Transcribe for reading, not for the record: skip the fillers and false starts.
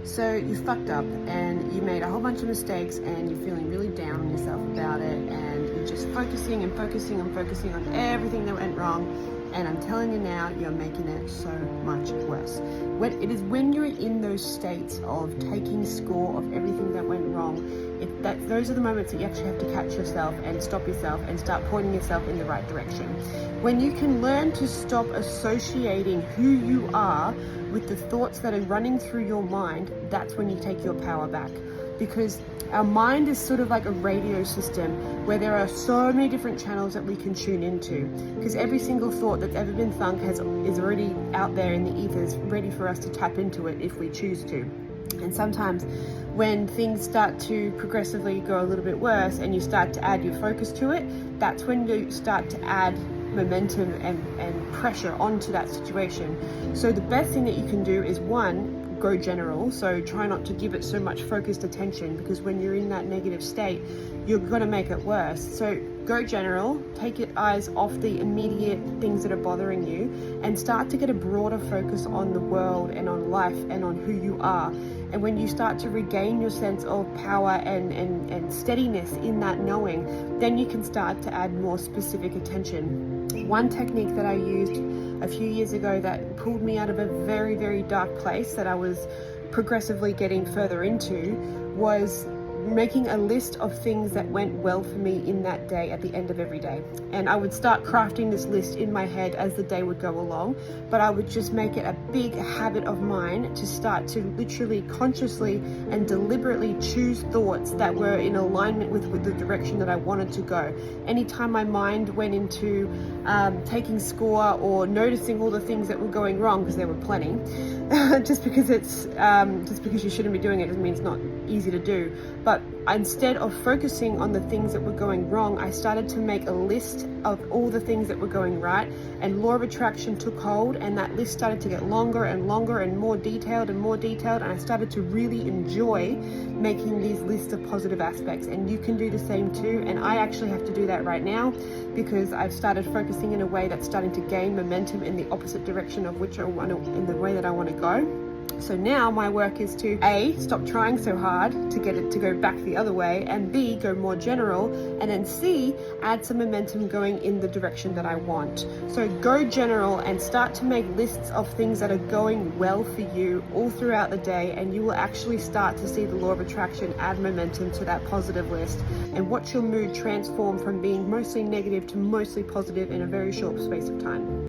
So you fucked up and you made a whole bunch of mistakes and you're feeling really down on yourself about it, and you're just focusing and focusing and focusing on everything that went wrong. And I'm telling you now, you're making it so much worse. When you're in those states of taking score of everything that went wrong, those are the moments that you actually have to catch yourself and stop yourself and start pointing yourself in the right direction. When you can learn to stop associating who you are with the thoughts that are running through your mind, that's when you take your power back. Because our mind is sort of like a radio system where there are so many different channels that we can tune into, because every single thought that's ever been thunk is already out there in the ethers, ready for us to tap into it if we choose to. And sometimes when things start to progressively go a little bit worse and you start to add your focus to it, that's when you start to add momentum and pressure onto that situation. So the best thing that you can do is, one, go general. So try not to give it so much focused attention, because when you're in that negative state, you're going to make it worse. So go general, take your eyes off the immediate things that are bothering you, and start to get a broader focus on the world and on life and on who you are. And when you start to regain your sense of power and steadiness in that knowing, then you can start to add more specific attention. One technique that I used a few years ago that pulled me out of a very, very dark place that I was progressively getting further into was making a list of things that went well for me in that day at the end of every day. And I would start crafting this list in my head as the day would go along, but I would just make it a big habit of mine to start to literally consciously and deliberately choose thoughts that were in alignment with the direction that I wanted to go. Anytime my mind went into taking score or noticing all the things that were going wrong, because there were plenty, just because you shouldn't be doing it doesn't mean it's not easy to do. But instead of focusing on the things that were going wrong, I started to make a list of all the things that were going right, and law of attraction took hold, and that list started to get longer and longer and more detailed, and I started to really enjoy making these lists of positive aspects. And you can do the same too, and I actually have to do that right now, because I've started focusing in a way that's starting to gain momentum in the opposite direction of which in the way that I want to go. So now my work is to A, stop trying so hard to get it to go back the other way, and B, go more general, and then C, add some momentum going in the direction that I want. So go general and start to make lists of things that are going well for you all throughout the day, and you will actually start to see the law of attraction add momentum to that positive list, and watch your mood transform from being mostly negative to mostly positive in a very short space of time.